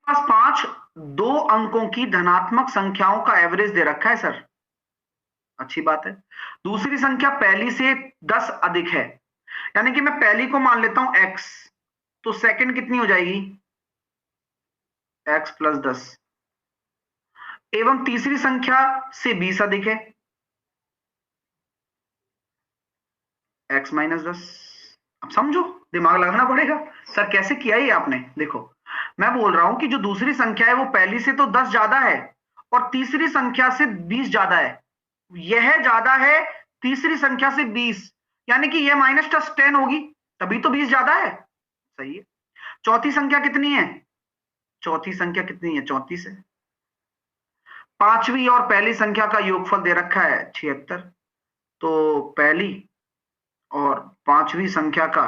पास 5 2 अंकों की धनात्मक संख्याओं का एवरेज दे रखा है सर, अच्छी बात है। दूसरी संख्या पहली से 10 अधिक है, यानी कि मैं पहली को मान लेता हूं x, तो सेकंड कितनी हो जाएगी x प्लस 10, एवं तीसरी संख्या से 20 अधिक है x माइनस 10। अब समझो, दिमाग लगाना पड़ेगा। सर कैसे किया ये आपने, देखो मैं बोल रहा हूं कि जो दूसरी संख्या है वो पहली से तो 10 ज्यादा है और तीसरी संख्या से 20 ज्यादा है, यह ज्यादा है तीसरी संख्या से 20, यानी कि यह माइनस 10 होगी, तभी तो 20 ज्यादा है, सही है। चौथी संख्या कितनी है, चौथी संख्या कितनी है 34 है। पांचवी और पहली संख्या का योगफल दे रखा है 76, तो पहली और पांचवी संख्या का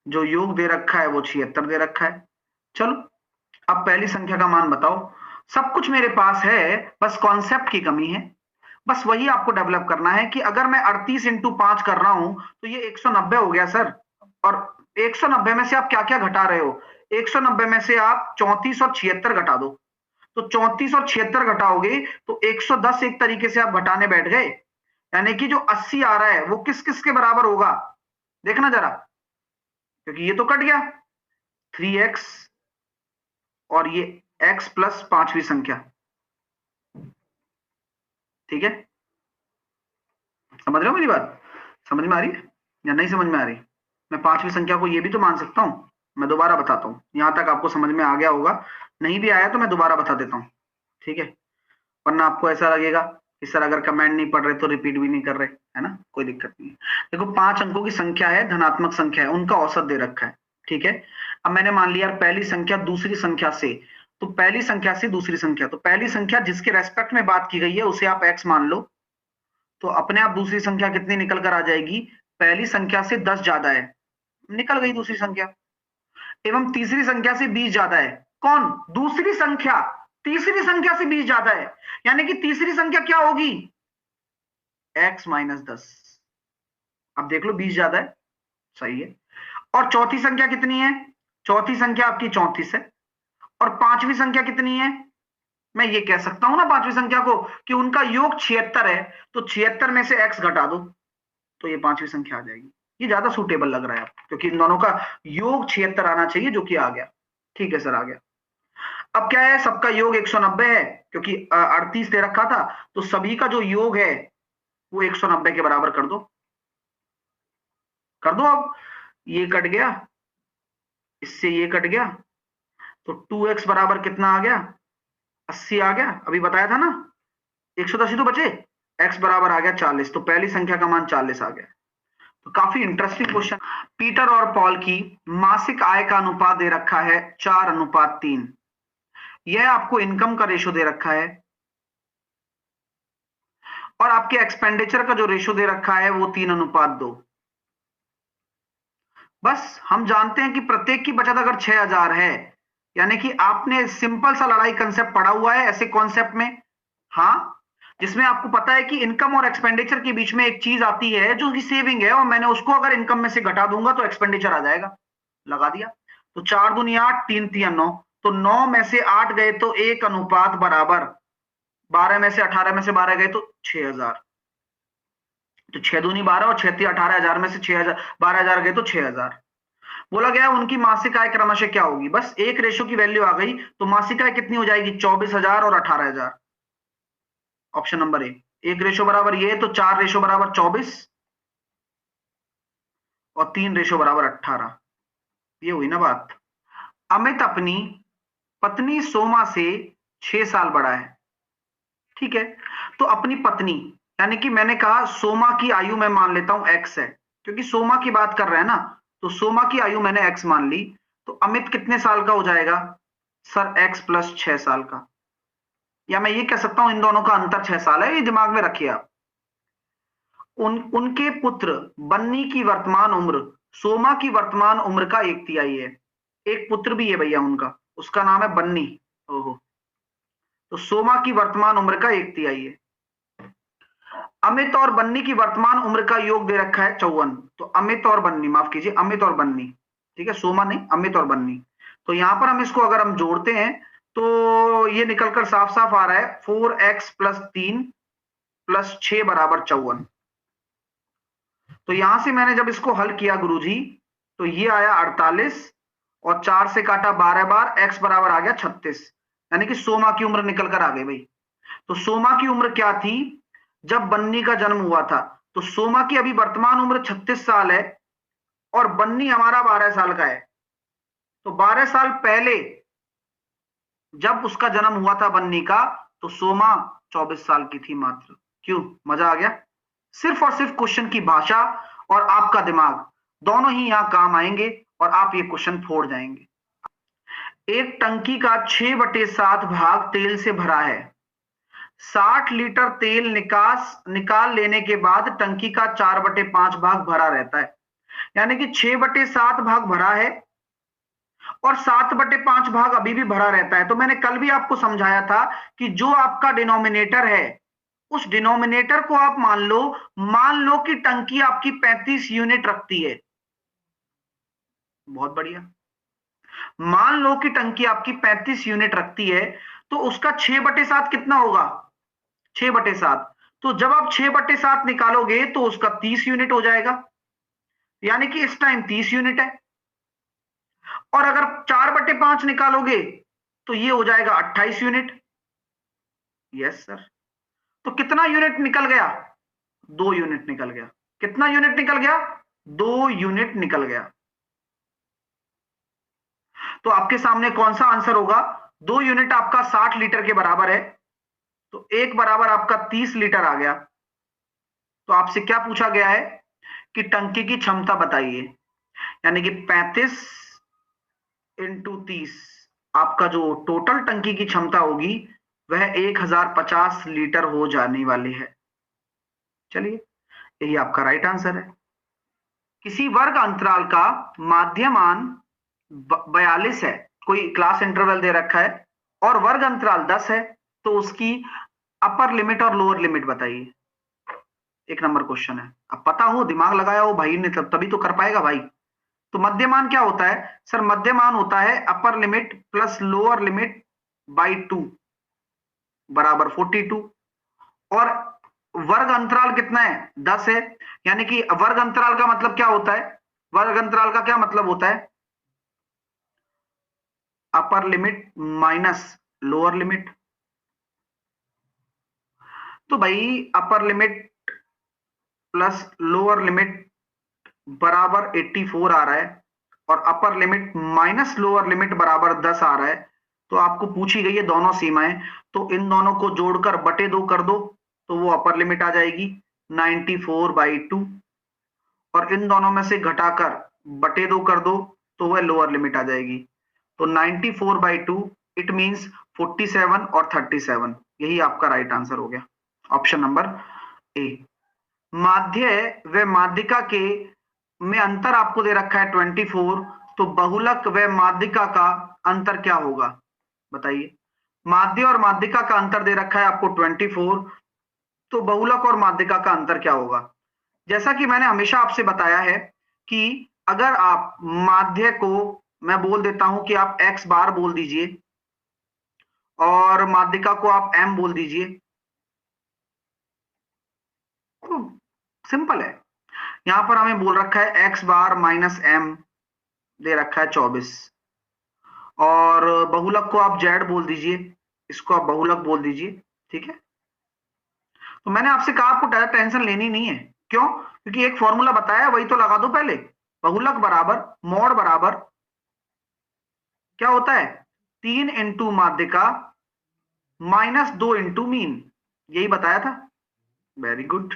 जो योग दे रखा है वो 76 दे रखा है। चलो अब पहली संख्या का मान बताओ। सब कुछ मेरे पास है, बस कॉन्सेप्ट की कमी है, बस वही आपको डेवलप करना है कि अगर मैं 38 इंटू 5 कर रहा हूं तो ये 190 हो गया सर। और 190 में से आप क्या क्या घटा रहे हो, 190 में से आप 34 और 76 घटा दो, तो 34 और 76 घटाओगे तो 110 एक तरीके से आप घटाने बैठ गए, यानी कि जो 80 आ रहा है वो किस किस के बराबर होगा, देखना जरा, क्योंकि ये तो कट गया 3x और ये x प्लस पांचवी संख्या, ठीक है। समझ रहे हो मेरी बात, समझ में आ रही है या नहीं समझ में आ रही? मैं पांचवी संख्या को ये भी तो मान सकता हूं, मैं दोबारा बताता हूं, यहां तक आपको समझ में आ गया होगा, नहीं भी आया तो मैं दोबारा बता देता हूं, ठीक है। वरना आपको ऐसा लगेगा कि सर अगर कमेंट नहीं पढ़ रहे तो रिपीट भी नहीं कर रहे, है ना, कोई दिक्कत नहीं है। देखो 5 अंकों की संख्या है, धनात्मक संख्या है, उनका औसत दे रखा है, ठीक है। अब मैंने मान लिया पहली संख्या दूसरी संख्या से, तो पहली संख्या से दूसरी संख्या, तो पहली संख्या जिसके रेस्पेक्ट में बात की गई है उसे आप x मान लो, तो अपने आप दूसरी संख्या कितनी निकल कर आ जाएगी, पहली संख्या से 10 ज्यादा है, निकल गई दूसरी संख्या, एवं तीसरी संख्या से 20 ज्यादा है। कौन, दूसरी संख्या तीसरी संख्या से 20 ज्यादा है, यानी कि तीसरी संख्या क्या होगी x माइनस 10। अब देख लो 20 ज्यादा है, सही है। और चौथी संख्या कितनी है, चौथी संख्या आपकी 34 है, और पांचवी संख्या कितनी है, मैं ये कह सकता हूं ना पांचवी संख्या को कि उनका योग 76 है, तो 76 में से x घटा दो तो ये पांचवी संख्या आ जाएगी। ये ज्यादा सूटेबल लग रहा है आपको, क्योंकि इन दोनों का योग 76 आना चाहिए, जो कि आ गया, ठीक है सर आ गया। अब क्या है, सबका योग 190 है, क्योंकि 38 दे रखा था, तो सभी का जो योग है वो 190 के बराबर कर दो, कर दो। अब ये कट गया, इससे ये कट गया, तो 2x बराबर कितना आ गया, 80 आ गया, अभी बताया था ना, 110 ही तो बचे, x बराबर आ गया 40, तो पहली संख्या का मान 40 आ गया। तो काफी इंटरेस्टिंग क्वेश्चन। पीटर और पॉल की मासिक आय का अनुपात दे रखा है 4:3, यह आपको इनकम का रेशो दे रखा है, और आपके एक्सपेंडिचर का जो रेशो दे रखा है वो 3:2। बस हम जानते हैं कि प्रत्येक की बचत अगर 6000 है, यानी कि आपने सिंपल सा लड़ाई कंसेप्ट पढ़ा हुआ है ऐसे कॉन्सेप्ट में, हाँ, जिसमें आपको पता है कि इनकम और एक्सपेंडिचर के बीच में एक चीज आती है जो कि सेविंग है, और मैंने उसको अगर इनकम में से घटा दूंगा तो एक्सपेंडिचर आ जाएगा, लगा दिया। तो 4 दूनी 8, 3 3 9, तो 9 में से 8 गए तो 1 अनुपात बराबर, 12 में से 18 में से 12 गए तो 6000, तो 6 दूनी 12 और 6 18,000 में से 6000 12,000 गए तो 6000। बोला गया उनकी मासिक आय क्रमशः क्या होगी, बस एक रेशो की वैल्यू आ गई, तो मासिक आय कितनी हो जाएगी 24,000 और 18,000, ऑप्शन नंबर ए। एक रेशो बराबर ये, तो 4 रेशो बराबर 24 और 3 रेशो बराबर 18, ये हुई ना बात। अमित अपनी पत्नी सोमा से 6 साल बड़ा है, ठीक है। तो अपनी पत्नी, यानी कि मैंने कहा सोमा की आयु मैं मान लेता हूं x है, क्योंकि सोमा की बात कर रहे हैं ना, तो सोमा की आयु मैंने x मान ली, तो अमित कितने साल का हो जाएगा सर, x प्लस 6 साल का, या मैं ये कह सकता हूं इन दोनों का अंतर 6 साल है, ये दिमाग में रखिए आप। उनके पुत्र बन्नी की वर्तमान उम्र सोमा की वर्तमान उम्र का 1/3 है, एक पुत्र भी है भैया उनका, उसका नाम है बन्नी, ओहो, तो सोमा की वर्तमान उम्र का 1/3 है। अमित और बन्नी की वर्तमान उम्र का योग दे रखा है 54, तो अमित और बन्नी, माफ कीजिए अमित और बन्नी, ठीक है, सोमा नहीं, अमित और बन्नी। तो यहां पर हम इसको अगर हम जोड़ते हैं तो ये निकलकर साफ साफ आ रहा है 4x + 3 + 6 = 54। तो यहां से मैंने जब इसको हल किया गुरुजी, तो ये आया 48 और 4 से काटा 12 बार, x बराबर आ गया 36, यानी कि सोमा की उम्र निकल कर आ गई भाई। तो सोमा की उम्र क्या थी जब बन्नी का जन्म हुआ था? तो सोमा की अभी वर्तमान उम्र 36 साल है और बन्नी हमारा 12 साल का है। तो 12 साल पहले जब उसका जन्म हुआ था बन्नी का, तो सोमा 24 साल की थी मात्र। क्यों? मजा आ गया? सिर्फ और सिर्फ क्वेश्चन की भाषा और आपका दिमाग दोनों ही यहां काम आएंगे और आप ये क्वेश्चन फोड़ जाएंगे। एक टंकी का 6/7 भाग तेल से भरा है। 60 लीटर तेल निकाल लेने के बाद टंकी का 4/5 भाग भरा रहता है। यानी कि 6/7 भाग भरा है और 7/5 भाग अभी भी भरा रहता है। तो मैंने कल भी आपको समझाया था कि जो आपका डिनोमिनेटर है, उस डिनोमिनेटर को आप मान लो कि टंकी आपकी 35 यूनिट रखती है। बहुत बढ़िया। मान लो कि टंकी आपकी 35 यूनिट रखती है, तो उसका 6/7 कितना होगा? 6/7। तो जब आप 6/7 निकालोगे तो उसका 30 यूनिट हो जाएगा, यानी कि इस टाइम 30 यूनिट है। और अगर 4/5 निकालोगे तो ये हो जाएगा 28 यूनिट। Yes sir. तो कितना यूनिट निकल गया? 2 यूनिट निकल गया। कितना यूनिट निकल गया? 2 यूनिट निकल गया। तो आपके सामने कौन सा आंसर होगा? 2 यूनिट आपका 60 लीटर के बराबर है, तो 1 बराबर आपका 30 लीटर आ गया। तो आपसे क्या पूछा गया है कि टंकी की क्षमता बताइए, यानी कि 35 × 30, आपका जो टोटल टंकी की क्षमता होगी वह 1050 लीटर हो जाने वाली है। चलिए, यही आपका राइट आंसर है। किसी वर्ग अंतराल का माध्यमान 42 है, कोई क्लास इंटरवल दे रखा है और वर्ग अंतराल 10 है, तो उसकी अपर लिमिट और लोअर लिमिट बताइए। 1 नंबर क्वेश्चन है। अब पता हो, दिमाग लगाया हो भाई ने, तभी तो कर पाएगा भाई। तो मध्यमान क्या होता है सर? मध्यमान होता है upper limit plus lower limit by 2 बराबर 42। और वर्ग अंतराल कितना है? 10 है। यानी कि वर्ग अंतराल का मतलब क्या होता है? वर्ग अंतराल का क्या मतलब होता है? Upper limit minus lower limit. तो भाई upper limit plus lower limit बराबर 84 आ रहा है और upper limit minus lower limit बराबर 10 आ रहा है। तो आपको पूछी गई है दोनों सीमाएं, तो इन दोनों को जोड़कर बटे 2 कर दो, तो वो अपर लिमिट आ जाएगी 94/2, और इन दोनों में से घटाकर बटे 2 कर दो तो वह लोअर लिमिट आ जाएगी। तो 94/2 इट मींस 47 और 37, यही आपका राइट आंसर हो गया, ऑप्शन नंबर ए। माध्य व माध्यिका के में अंतर आपको दे रखा है 24, तो बहुलक व माध्यिका का अंतर क्या होगा बताइए। माध्य और माध्यिका का अंतर दे रखा है आपको 24, तो बहुलक और माध्यिका का अंतर क्या होगा? जैसा कि मैंने हमेशा आपसे बताया है कि अगर आप माध्य को, मैं बोल देता हूं कि आप x बार बोल दीजिए और माध्यिका को आप m बोल दीजिए, तो सिंपल है। यहां पर हमें बोल रखा है x बार माइनस m दे रखा है 24, और बहुलक को आप z बोल दीजिए, इसको आप बहुलक बोल दीजिए, ठीक है। तो मैंने आपसे कहा आपको टेंशन लेनी नहीं है। क्यों? क्योंकि एक फॉर्मूला बताया, वही तो लगा दो पहले। बहुलक बराबर मोड बराबर क्या होता है? 3 इंटू माध्यिका माइनस 2 इंटू मीन, यही बताया था। Very good.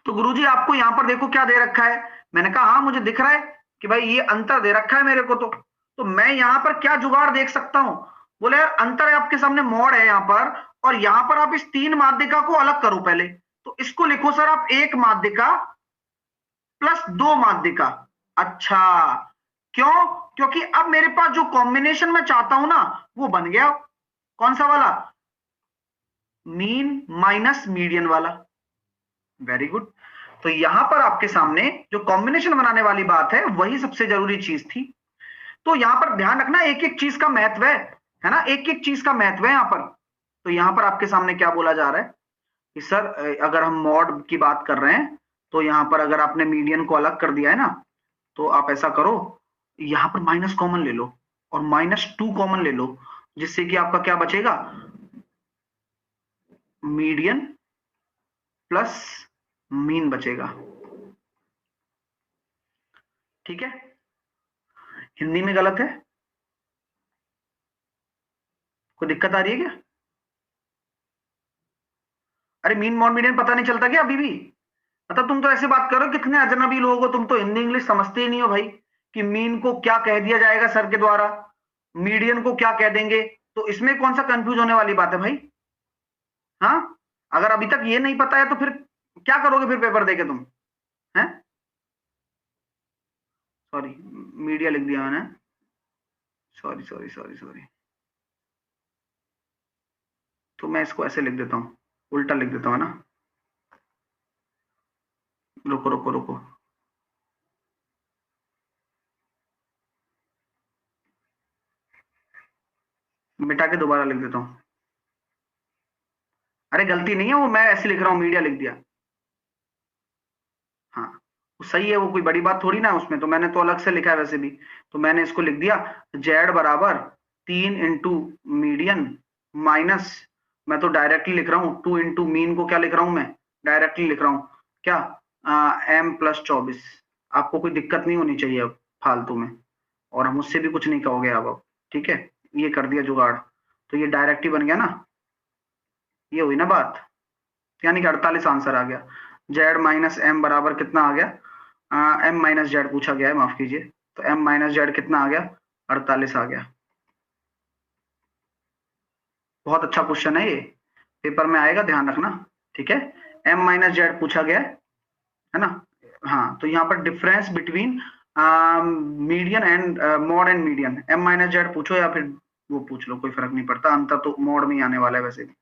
तो गुरुजी आपको यहां पर देखो क्या दे रखा है। मैंने कहा हाँ मुझे दिख रहा है कि भाई ये अंतर दे रखा है मेरे को, तो मैं यहां पर क्या जुगाड़ देख सकता हूं? बोले यार अंतर है आपके सामने, मोड है यहां पर, और यहां पर आप इस 3 माध्यिका को अलग करो पहले। तो इसको लिखो सर आप 1 माध्यिका प्लस 2 माध्यिका। अच्छा, क्यों? क्योंकि अब मेरे पास जो कॉम्बिनेशन मैं चाहता हूं ना वो बन गया। कौन सा वाला? मीन माइनस मीडियन वाला। Very good. तो यहां पर आपके सामने जो कॉम्बिनेशन बनाने वाली बात है वही सबसे जरूरी चीज थी। तो यहाँ पर ध्यान रखना एक एक चीज का महत्व है ना, एक एक चीज का महत्व है यहाँ पर। तो यहाँ पर आपके सामने क्या बोला जा रहा है कि सर अगर हम मॉड की बात कर रहे हैं तो यहाँ पर अगर आपने मीडियन को अलग कर दिया है ना, तो आप ऐसा करो, यहाँ पर माइनस कॉमन ले लो और -2 कॉमन ले लो, जिससे कि आपका क्या बचेगा, मीडियन प्लस मीन बचेगा। ठीक है, हिंदी में गलत है, कोई दिक्कत आ रही है क्या? अरे मीन मॉड मीडियन पता नहीं चलता क्या अभी भी? मतलब तुम तो ऐसे बात करो, कितने अजनबी लोग हो तुम, तो हिंदी इंग्लिश समझते ही नहीं हो भाई, कि मीन को क्या कह दिया जाएगा सर के द्वारा, मीडियन को क्या कह देंगे, तो इसमें कौन सा कंफ्यूज होने वाली बात है भाई? हाँ, अगर अभी तक ये नहीं पता है तो फिर क्या करोगे फिर पेपर देके तुम? हैं? सॉरी, मीडिया लिख दिया मैंने, सॉरी सॉरी सॉरी सॉरी। तो मैं इसको ऐसे लिख देता हूं, उल्टा लिख देता हूं ना, रुको रुको रुको, मिटा के दोबारा लिख देता हूं। अरे गलती नहीं है वो, मैं ऐसे लिख रहा हूं, मीडिया लिख दिया। हाँ, वो सही है, वो कोई बड़ी बात थोड़ी ना है उसमें, तो मैंने तो अलग से लिखा है वैसे भी, तो मैंने इसको लिख दिया जेड बराबर 3 इंटू मीडियन माइनस, मैं तो डायरेक्टली लिख रहा हूँ 2 इंटू मीन को क्या लिख रहा हूँ मैं, डायरेक्टली लिख रहा हूँ क्या, m प्लस 24। आपको कोई दिक्कत नहीं होनी चाहिए अब फालतू में, और हम उससे भी कुछ नहीं कहोगे अब, ठीक है, ये कर दिया जुगाड़, तो ये डायरेक्ट ही बन गया ना, ये हुई ना बात, यानी कि 48 आंसर आ गया। जेड माइनस एम बराबर कितना आ गया, एम माइनस जेड पूछा गया है, माफ कीजिए, तो एम माइनस जेड कितना आ गया, 48 आ गया। बहुत अच्छा क्वेश्चन है ये, पेपर में आएगा, ध्यान रखना, ठीक है। एम माइनस जेड पूछा गया है ना, हाँ, तो यहाँ पर difference between median and mode and median, M minus Z पूछो या फिर वो पूछ लो, कोई फर्क नहीं पड़ता, अंतर तो मॉड में ही आने वाला है वैसे भी।